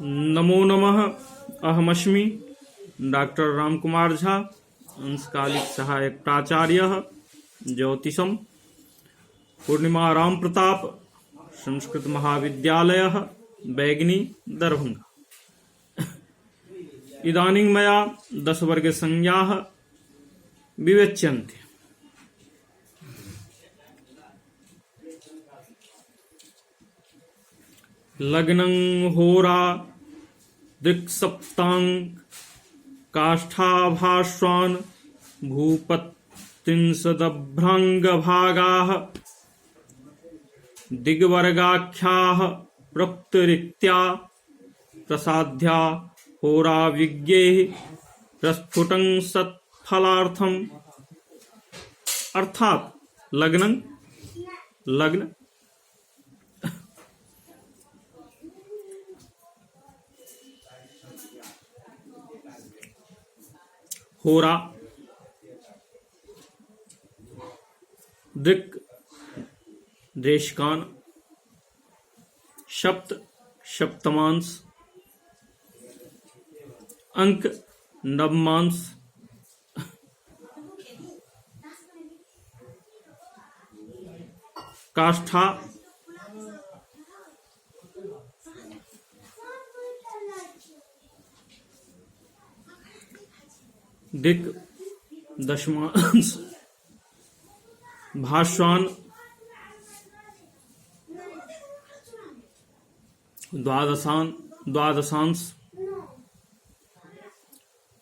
नमो नमः। अहमस्मि डॉक्टर रामकुमार झा, अंशकालिक सहायक प्राचार्य ज्योतिषम, पूर्णिमा राम प्रताप संस्कृत महाविद्यालय बैगनी दरभंगा। इदानीं मया 10 वर्गसंज्ञाः विवेच्यन्ते। लग्नं होरा दृक्सप्तांग काष्ठाभास्वान् भूपत्तिंसदभ्रांगभागाः दिग्वर्गाख्याः प्रोक्तरीत्या प्रसाद्या होराविज्ञैः प्रस्फुटं सत्फलार्थम्। अर्थात लग्न होरा दृक् देशकान सप्त सप्तमांश अंक नवमांश काष्ठा दिक् दशमांश भास्वान द्वादशांश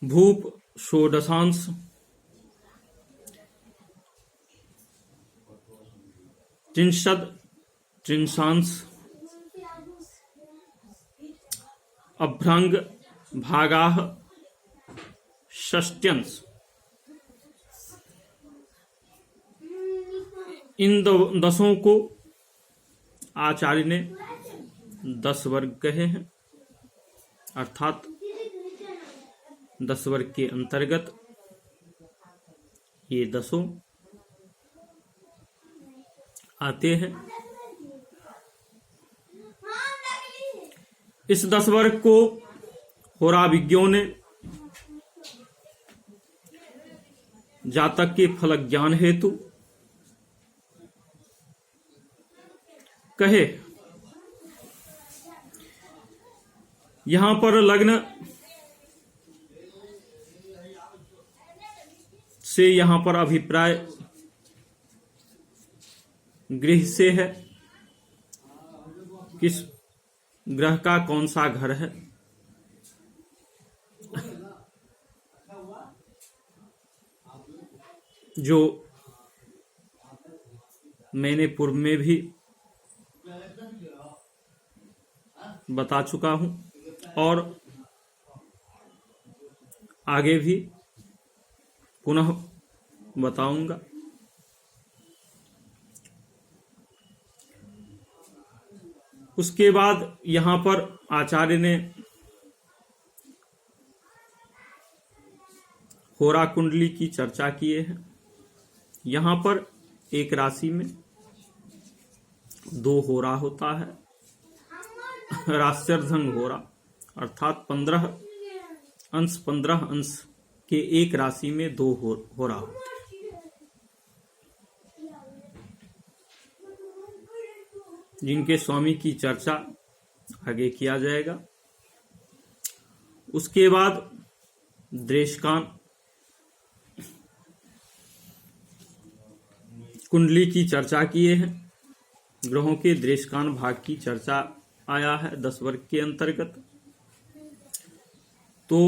भूप षोडशांश त्रिंशांश अभ्रंग भागाः षष्ट्यंश। इन दसों को आचार्य ने 10 वर्ग कहे हैं, अर्थात 10 वर्ग के अंतर्गत ये दसों आते हैं। इस 10 वर्ग को होराविज्ञों ने जातक के फलक ज्ञान हेतु कहे। यहां पर लग्न से यहां पर अभिप्राय गृह से है, किस ग्रह का कौन सा घर है। जो मैंने पूर्व में भी बता चुका हूं और आगे भी पुनः बताऊंगा। उसके बाद यहां पर आचार्य ने होरा कुंडली की चर्चा किए हैं। यहां पर एक राशि में 2 होरा होता है, राश्यर्धंग होरा, अर्थात 15 अंश के एक राशि में 2 होरा होते हैं। जिनके स्वामी की चर्चा आगे किया जाएगा। उसके बाद देशकान कुंडली की चर्चा किए हैं। ग्रहों के देशकान भाग की चर्चा आया है 10 वर्ग के अंतर्गत। तो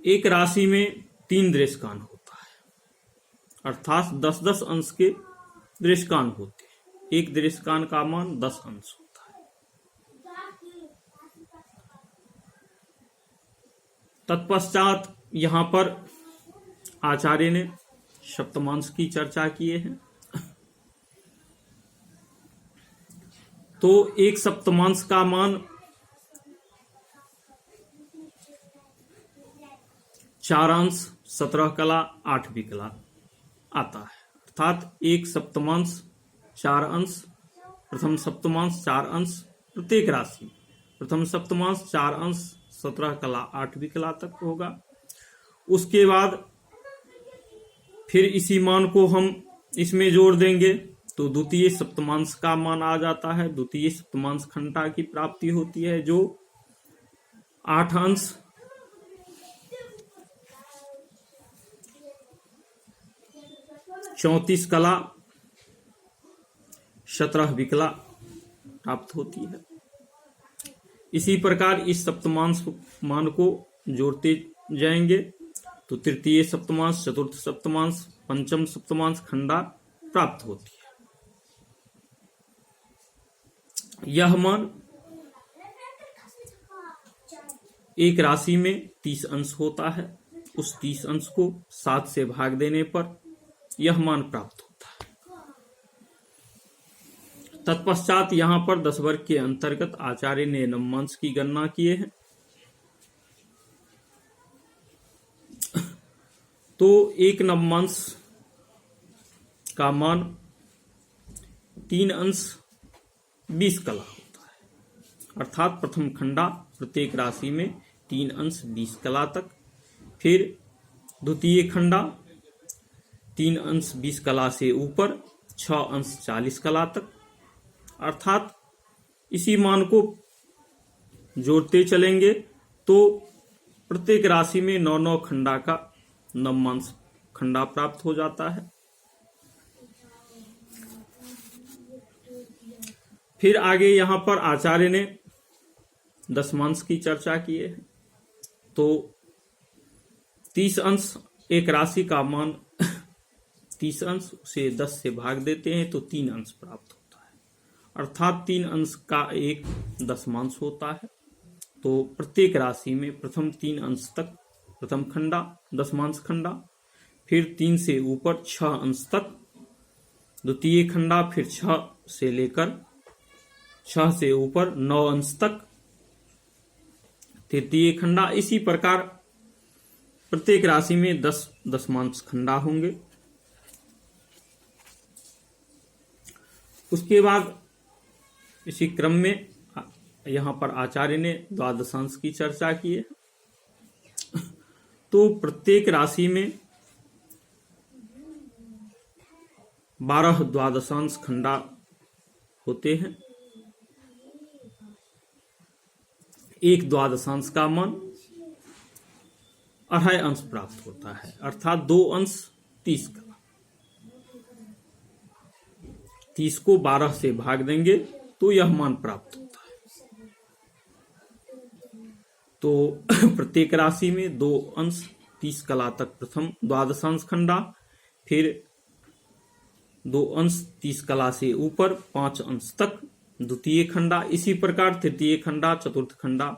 एक राशि में 3 देशकान होता है, अर्थात 10-10 अंश के देशकान होते हैं। एक देशकान का मान 10 अंश होता है। तत्पश्चात यहां पर आचार्य ने सप्तमांश की चर्चा किए हैं। तो एक सप्तमांश का मान 4 अंश 17 कला 8वीं कला आता है, अर्थात एक सप्तमांश 4 अंश, प्रथम सप्तमांश 4 अंश प्रत्येक राशि, प्रथम सप्तमांश 4 अंश 17 कला 8वीं कला तक होगा। उसके बाद फिर इसी मान को हम इसमें जोड़ देंगे तो द्वितीय सप्तमांश का मान आ जाता है। द्वितीय सप्तमांश खंडा की प्राप्ति होती है जो 8 अंश 34 कला 17वीं कला प्राप्त होती है। इसी प्रकार इस सप्तमांश मान को जोड़ते जाएंगे तो तृतीय सप्तमांश, चतुर्थ सप्तमांश, पंचम सप्तमांश खंडा प्राप्त होती है। यह मान एक राशि में 30 अंश होता है। उस 30 अंश को 7 से भाग देने पर यह मान प्राप्त होता है। तत्पश्चात यहां पर 10 वर्ग के अंतर्गत आचार्य ने नवमांश की गणना किए हैं। तो एक नवमांश का मान 3 अंश 20 कला होता है। अर्थात प्रथम खंडा प्रत्येक राशि में 3 अंश 20 कला तक, फिर द्वितीय खंडा 3 अंश 20 कला से ऊपर 6 अंश 40 कला तक। अर्थात इसी मान को जोड़ते चलेंगे तो प्रत्येक राशि में 9 खंडा का नवमांश खंडा प्राप्त हो जाता है। फिर आगे यहां पर आचार्य ने दशमांश की चर्चा की है। तो 30 अंश एक राशि का मान 30 अंश से 10 से भाग देते हैं तो 3 अंश प्राप्त होता है। अर्थात 3 अंश का एक दशमांश होता है। तो प्रत्येक राशि में प्रथम 3 अंश तक प्रथम खंडा दशमांश खंडा, फिर 3 से ऊपर 6 अंश तक द्वितीय खंडा, फिर 6 से लेकर 6 से ऊपर 9 अंश तक तृतीय खंडा। इसी प्रकार प्रत्येक राशि में 10 दशमांश खंडा होंगे। उसके बाद इसी क्रम में यहां पर आचार्य ने द्वादशांश की चर्चा की है। तो प्रत्येक राशि में 12 द्वादशांश खंडा होते हैं। एक द्वादशांश का मान 2.5 अंश प्राप्त होता है। अर्थात 2 अंश 30 कला। 30 को 12 से भाग देंगे तो यह मान प्राप्त होता है। तो प्रत्येक राशि में 2 अंश 30 कला तक प्रथम द्वादशांश खंडा, फिर 2 अंश 30 कला से ऊपर 5 अंश तक द्वितीय खंडा। इसी प्रकार तृतीय खंडा, चतुर्थ खंडा,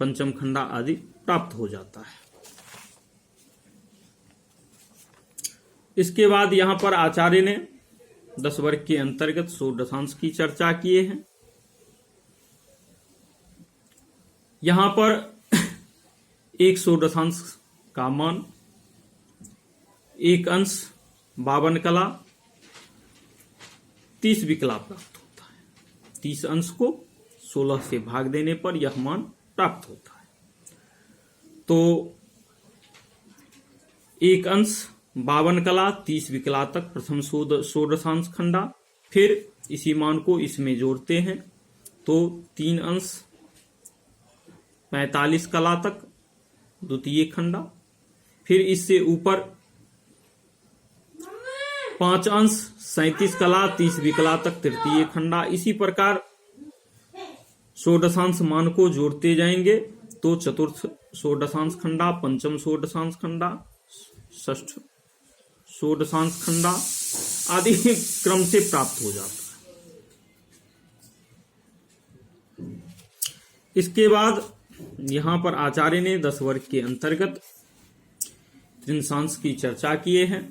पंचम खंडा आदि प्राप्त हो जाता है। इसके बाद यहां पर आचार्य ने 10 वर्ग के अंतर्गत षोडशांश की चर्चा किए हैं। यहां पर एक षोडशांश का मान 1 अंश 52 कला 30वीं कला प्राप्त होता है। 30 अंश को 16 से भाग देने पर यह मान प्राप्त होता है। तो 1 अंश 52 कला 30वीं कला तक प्रथम षोडशांश खंडा, फिर इसी मान को इसमें जोड़ते हैं तो 3 अंश 45 कला तक द्वितीय खंडा, फिर इससे ऊपर 5 अंश 37 कला 30वीं कला तक तृतीय खंडा। इसी प्रकार षोडशांश मान को जोड़ते जाएंगे तो चतुर्थ षोडशांश खंडा, पंचम षोडशांश खंडा, षष्ठ षोडशांश खंडा आदि क्रम से प्राप्त हो जाता है। इसके बाद यहां पर आचार्य ने 10 वर्ग के अंतर्गत त्रिंशांश की चर्चा किए हैं।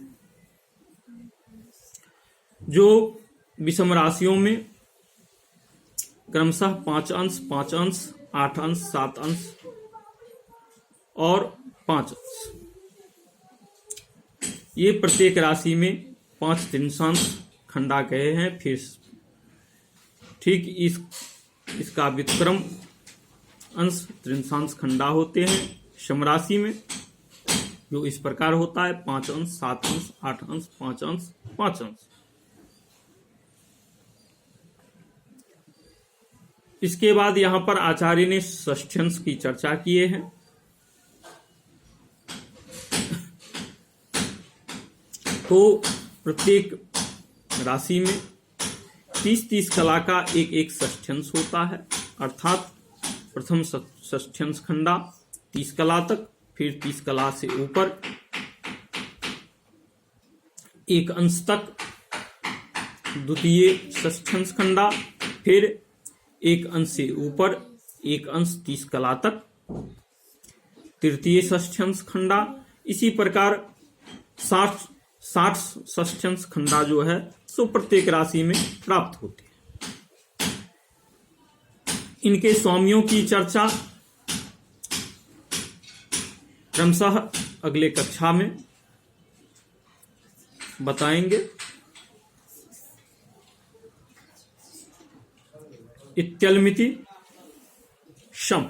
जो विषम राशियों में क्रमशः 5 अंश 5 अंश 8 अंश 7 अंश और 5 अंश, ये प्रत्येक राशि में 5 त्रिंशांश खंडा गए हैं। फिर ठीक इस इसका व्युत्क्रम अंश त्रिंशांश खंडा होते हैं शम राशि में, जो इस प्रकार होता है 5 अंश, 7 अंश, 8 अंश, 5 अंश, 5 अंश। इसके बाद यहां पर आचार्य ने षष्ठ्यंश की चर्चा किए हैं। तो प्रत्येक राशि में 30-30 कला का एक एक षष्ठ्यंश होता है, अर्थात प्रथम षष्ठ्यंश खंडा 30 कला तक, फिर 30 कला से ऊपर एक अंश तक द्वितीय षष्ठ्यंश खंडा, फिर एक अंश से ऊपर एक अंश 30 कला तक तृतीय षष्ठ्यंश खंडा। इसी प्रकार 60 षष्ठ्यंश खंडा जो है सो प्रत्येक राशि में प्राप्त होते हैं। इनके स्वामियों की चर्चा क्रमशः अगले कक्षा में बताएंगे। इत्यल्मिति शम।